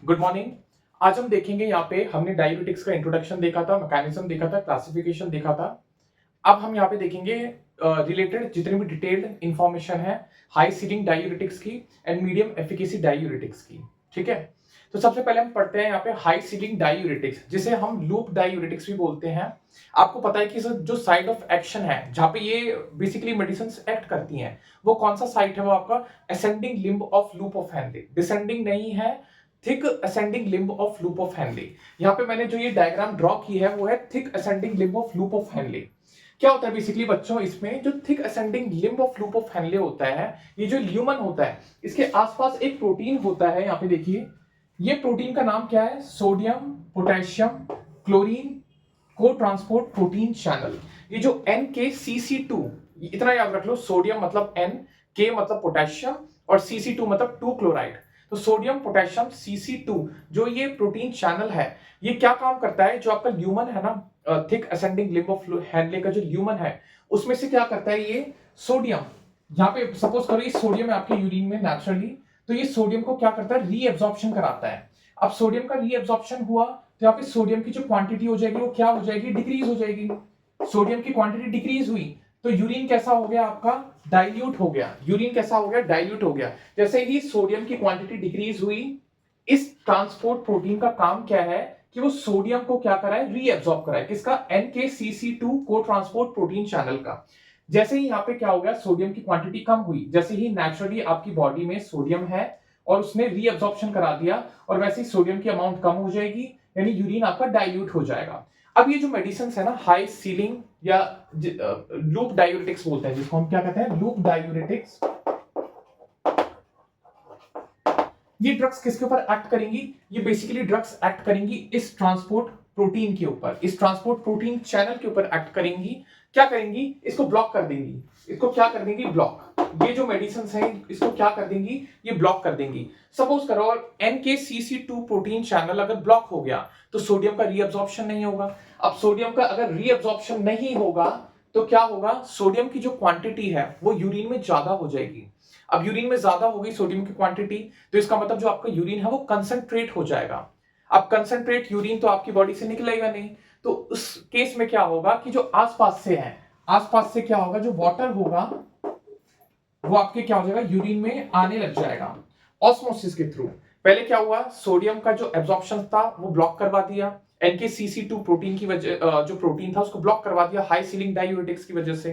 Good morning. आज हम देखेंगे यहाँ पे हमने डायूरेटिक्स का इंट्रोडक्शन देखा था, मैकेनिज्म देखा था, क्लासिफिकेशन देखा था। अब हम यहाँ पे देखेंगे रिलेटेड जितनी भी डिटेल्ड इंफॉर्मेशन है हाई सीलिंग डायूरेटिक्स की एंड मीडियम एफिकेसी डायूरेटिक्स की। ठीक है, तो सबसे पहले हम पढ़ते हैं यहाँ पे हाई सीलिंग डायूरेटिक्स, जिसे हम लूप डायूरेटिक्स भी बोलते हैं। आपको पता है कि जो साइड ऑफ एक्शन है जहाँ पे ये बेसिकली मेडिसिन एक्ट करती हैं, वो कौन सा साइट है? वो आपका ascending limb of loop of Henle, descending नहीं है, thick ascending limb of loop of Henle. यहाँ पे मैंने जो ये डायग्राम ड्रॉ की है वो है thick ascending limb of loop of Henle. क्या होता है बेसिकली बच्चों, इसमें जो thick ascending limb of loop of Henle होता है, ये जो ल्यूमन होता है, इसके आसपास एक प्रोटीन होता है। यहाँ पे देखिए, ये प्रोटीन का नाम क्या है? सोडियम पोटेशियम क्लोरीन को ट्रांसपोर्ट प्रोटीन चैनल। ये जो NKCC2, इतना याद रख लो, सोडियम मतलब N, K मतलब पोटेशियम और CC2 मतलब 2 क्लोराइड। तो सोडियम पोटेशियम CC2 जो ये प्रोटीन चैनल है, ये क्या काम करता है? जो आपका ल्यूमन है ना, thick ascending limb of Henle का जो ल्यूमन है, उसमें से क्या करता है? ये सोडियम, यहाँ पे सपोज करो ये सोडियम है आपके यूरिन में नेचुरली, तो ये सोडियम को क्या करता है? रीएब्जॉर्प्शन कराता है। अब सोडियम का रीएब्जॉर्प्शन हुआ तो यहाँ पे सोडियम की जो क्वांटिटी हो जाएगी वो क्या हो जाएगी? डिक्रीज हो जाएगी। सोडियम की क्वांटिटी डिक्रीज हुई तो यूरिन कैसा हो गया आपका? डाइल्यूट हो गया। यूरिन कैसा हो गया? डाइल्यूट हो गया। जैसे ही सोडियम की क्वांटिटी डिक्रीज हुई, इस ट्रांसपोर्ट प्रोटीन का काम क्या है कि वो सोडियम को क्या कराए? रीएब्सॉर्ब कराए। किसका? NKCC2 को ट्रांसपोर्ट प्रोटीन चैनल का। जैसे ही यहाँ पे क्या हो गया? सोडियम की क्वांटिटी कम हुई, जैसे ही नेचुरली आपकी बॉडी में सोडियम है और उसने रीअब्जॉर्प्शन करा दिया, और वैसे ही सोडियम की अमाउंट कम हो जाएगी, यानी यूरिन आपका डाइल्यूट हो जाएगा। अब ये जो मेडिसिन है ना, हाई सीलिंग या लूप डायूरेटिक्स बोलते हैं, जिसको हम क्या कहते हैं? Loop diuretics. ये ड्रग्स किसके ऊपर एक्ट करेंगी? ये बेसिकली ड्रग्स एक्ट करेंगी इस ट्रांसपोर्ट प्रोटीन के ऊपर, इस ट्रांसपोर्ट प्रोटीन चैनल के ऊपर एक्ट करेंगी। क्या करेंगी? इसको ब्लॉक कर देंगी। इसको क्या कर देंगी? ब्लॉक। ये जो मेडिसिन है इसको क्या कर देंगी? ये ब्लॉक कर देंगी। सपोज करो NKCC2 प्रोटीन चैनल अगर ब्लॉक हो गया तो सोडियम का रीअब्जॉर्प्शन नहीं होगा। अब सोडियम का अगर रीअब्जॉर्प्शन नहीं होगा तो क्या होगा? सोडियम की जो क्वांटिटी है वो यूरिन में ज्यादा हो जाएगी। अब यूरिन में ज्यादा हो गई सोडियम की क्वांटिटी, तो इसका मतलब जो आपका यूरिन है वो कंसंट्रेट हो जाएगा। अब कंसंट्रेट यूरिन तो आपकी बॉडी से निकलेगा नहीं, तो उस केस में क्या होगा कि जो आसपास से है, आसपास से क्या होगा? जो वाटर होगा वो आपके क्या हो जाएगा? यूरिन में आने लग जाएगा ऑस्मोसिस के थ्रू। पहले क्या हुआ? सोडियम का जो एब्जॉर्प्शन था वो ब्लॉक करवा दिया, NKCC2 प्रोटीन की वजह, जो प्रोटीन था उसको ब्लॉक करवा दिया हाई सीलिंग डायूरेटिक्स की वजह से।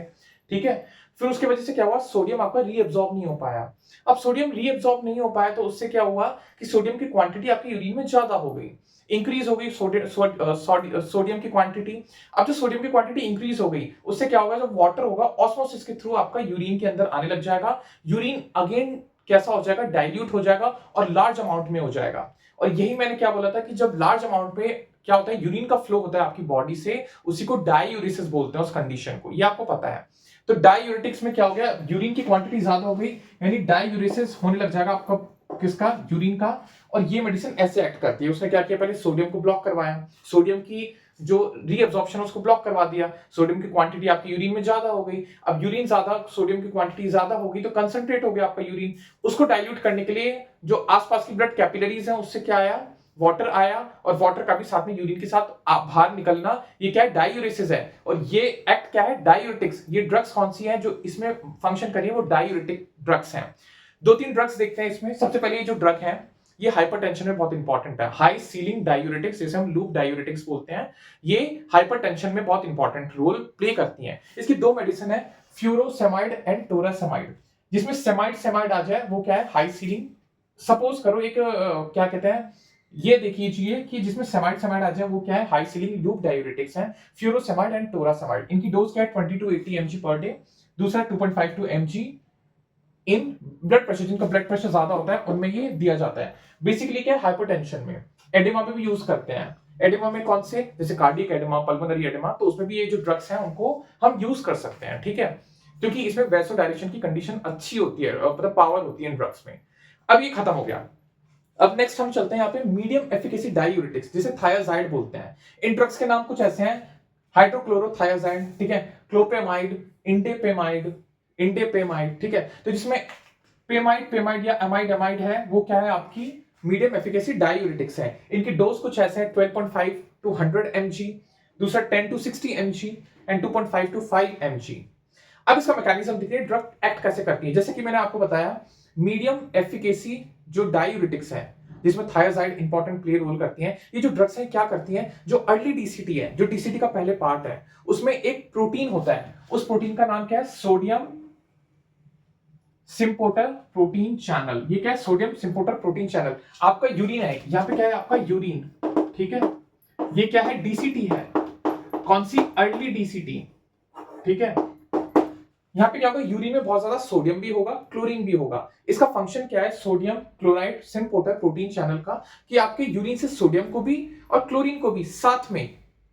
ठीक है, फिर उसके वजह से क्या हुआ? सोडियम आपका रीअब्सॉर्ब नहीं हो पाया। अब सोडियम रीअब्सॉर्ब नहीं हो पाया तो उससे क्या हुआ कि सोडियम की क्वांटिटी आपके यूरिन में ज्यादा हो गई, इंक्रीज हो गई सोडियम की क्वांटिटी। अब जो सोडियम की क्वांटिटी इंक्रीज हो गई, उससे क्या होगा? जो वाटर होगा ऑस्मोसिस के थ्रू आपका यूरिन के अंदर आने लग जाएगा। यूरिन अगेन कैसा हो जाएगा? डाइल्यूट हो जाएगा और लार्ज अमाउंट में हो जाएगा। और यही मैंने क्या बोला था कि जब लार्ज अमाउंट में क्या होता है? यूरिन का फ्लो होता है आपकी बॉडी से, उसी को डायूरेसिस बोलते हैं, उस कंडीशन को। ये आपको पता है। तो डायूरेटिक्स में क्या हो गया? यूरिन की क्वांटिटी ज्यादा हो गई, यानी डायूरेसिस होने लग जाएगा आपका, किसका? यूरिन का। और ये मेडिसिन ऐसे एक्ट करती है। उसने क्या किया? पहले सोडियम को ब्लॉक करवाया, सोडियम की जो रीअब्जॉर्प्शन उसको ब्लॉक करवा दिया, सोडियम की क्वांटिटी आपकी यूरिन में ज्यादा हो गई। अब यूरिन ज्यादा, सोडियम की क्वांटिटी ज्यादा हो गई तो कंसंट्रेट हो गया आपका यूरिन। उसको डाइल्यूट करने के लिए जो आसपास की ब्लड कैपिलरीज हैं उससे क्या आया? वाटर आया, और वाटर का भी साथ में यूरिन के साथ बाहर निकलना, ये क्या है? डायूरेसिस है। और ये एक्ट क्या है? डायूरेटिक्स। ये ड्रग्स कौन सी हैं जो इसमें फंक्शन करिए? वो डायूरेटिक ड्रग्स हैं। दो तीन ड्रग्स देखते हैं इसमें। सबसे पहले ये जो ड्रग है ये हाइपरटेंशन में बहुत इंपॉर्टेंट है, हाई सीलिंग डायूरेटिक्स, जिसे हम लूप डायूरेटिक्स बोलते हैं। ये हाइपरटेंशन में बहुत इंपॉर्टेंट रोल प्ले करती हैं। इसकी दो मेडिसिन है, फ्यूरोसेमाइड एंड टोरासेमाइड। जिसमें सेमाइड सेमाइड आ जाए वो क्या है? High ceiling. सपोज करो एक क्या कहते हैं, ये देखिए कि जिसमें सेमाइड सेमाइड आ जाए वो क्या है? हाई सीलिंग लूप डायूरेटिक्स है, फ्यूरोसेमाइड एंड टोरासेमाइड। इनकी डोज क्या है? 20 to 80 mg पर डे। दूसरा 2.5 to mg in blood pressure, जिनका ब्लड प्रेशर ज्यादा होता है उनमें ये दिया जाता है। बेसिकली क्या है? हाइपरटेंशन में। एडिमा में भी यूज करते हैं। एडिमा में कौन से? जैसे कार्डियक एडिमा, पल्मोनरी एडिमा, तो उसमें भी ये जो ड्रग्स हैं उनको हम यूज कर सकते हैं। ठीक है, क्योंकि इसमें वैसोडायलेशन की कंडीशन अच्छी होती है, मतलब पावर होती है इन ड्रग्स में। अब ये खत्म हो गया। अब नेक्स्ट हम चलते हैं यहाँ पे मीडियम एफिकेसी डायूरेटिक्स, जिसे थायाजाइड बोलते हैं। इन ड्रग्स के नाम कुछ ऐसे हैं, हाइड्रोक्लोरोथायाजाइड, ठीक है, क्लोपेमाइड, इंडेपेमाइड, इंडेपेमाइड, ठीक है। तो जिसमें पेमाइड पेमाइड या एमाइड एमाइड है, वो क्या है? आपकी मीडियम एफिकेसी डायूरेटिक्स है। इनकी डोज कुछ ऐसे है 12.5 टू 100 mg, दूसरा 10 to 60 mg and 2.5 to 5 mg। अब इसका मैकेनिज्म देखिए, ड्रग एक्ट कैसे करती है। जैसे कि मैंने आपको बताया, मीडियम एफिकेसी जो डायूरेटिक्स है जिसमें थायराइड इंपॉर्टेंट प्ले रोल करती हैं, ये जो ड्रग्स हैं क्या करती हैं, जो अर्ली डीसीटी है, जो डीसीटी का पहले पार्ट है, उसमें एक प्रोटीन होता है, उस प्रोटीन का नाम क्या है, सोडियम सिम्पोटर प्रोटीन चैनल। ये क्या है, सोडियम सिम्पोटर प्रोटीन चैनल। आपका यूरिन है, यहां पे क्या है आपका यूरिन, ठीक है, ये क्या है, डीसीटी है, कौन सी, अर्ली डीसीटी, ठीक है। यहाँ पे क्या होगा, यूरिन में बहुत ज्यादा सोडियम भी होगा, क्लोरीन भी होगा। इसका फंक्शन क्या है, सोडियम क्लोराइड सिम्पोटर प्रोटीन चैनल का, कि आपके यूरिन से सोडियम को भी और क्लोरीन को भी साथ में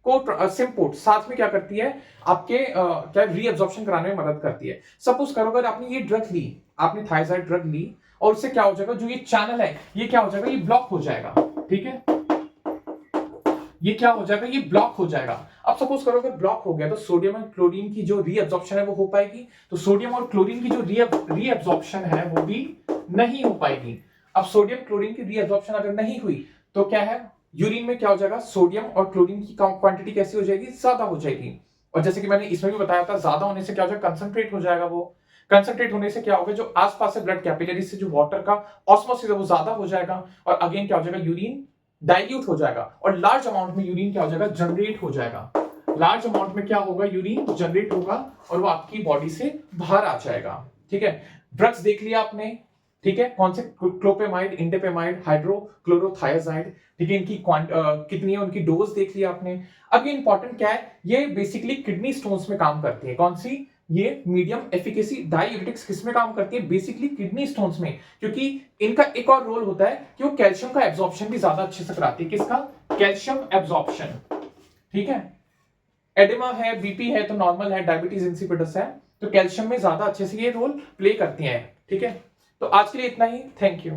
सिम्पोर्ट साथ में क्या करती है, आपके क्या रीअब्जॉर्प्शन कराने में मदद करती है। सपोज करो अगर आपने ये ड्रग ली, आपने थायराइड ड्रग ली, और उससे क्या हो जाएगा, जो ये चैनल है ये क्या हो जाएगा, ये ब्लॉक हो जाएगा, ठीक है, ये क्या हो जाएगा, ये ब्लॉक हो जाएगा। अब सपोज करो अगर ब्लॉक हो गया तो सोडियम और क्लोरीन की जो रीअब्जॉर्प्शन है वो हो पाएगी, तो सोडियम और क्लोरीन की जो रीअब्जॉर्प्शन है वो भी नहीं हो पाएगी। अब सोडियम क्लोरीन की रीअब्जॉर्प्शन अगर नहीं हुई तो क्या है, यूरिन में क्या हो जाएगा, सोडियम और क्लोरीन की क्वांटिटी कैसी हो जाएगी, ज्यादा हो जाएगी। और जैसे कि मैंने इसमें भी बताया था, ज्यादा होने से क्या हो जाएगा, कंसंट्रेट हो जाएगा। वो कंसंट्रेट होने से क्या होगा, जो आसपास से ब्लड कैपिलरी से जो वाटर का ऑस्मोसिस है वो ज्यादा हो जाएगा, और अगेन क्या हो जाएगा, यूरिन डाइल्यूट हो जाएगा, और लार्ज अमाउंट में यूरिन क्या हो जाएगा, जनरेट हो जाएगा। लार्ज अमाउंट में क्या होगा, यूरिन जनरेट होगा और वो आपकी बॉडी से बाहर आ जाएगा, ठीक है। ड्रग्स देख लिया आपने, ठीक है, कौन से, क्लोपेमाइड, इंडेपेमाइड, हाइड्रोक्लोरोथायाजाइड, ठीक है, इनकी कितनी है, उनकी डोज देख लिया आपने। अब ये इंपॉर्टेंट क्या है, ये बेसिकली किडनी स्टोन्स में काम करती है। कौन सी, ये मीडियम एफिकेसी डायूरेटिक्स किस में काम करती है, बेसिकली किडनी स्टोन्स में, क्योंकि इनका एक और रोल होता है कि वो कैल्शियम का एब्जॉर्प्शन भी ज्यादा अच्छे से कराती है। किसका, कैल्शियम एब्जॉर्प्शन, ठीक है। एडिमा है, बीपी है तो नॉर्मल है, डायबिटीज इंसिपिडस है तो कैल्शियम में ज्यादा अच्छे से ये रोल प्ले करती हैं, ठीक है। तो आज के लिए इतना ही, थैंक यू।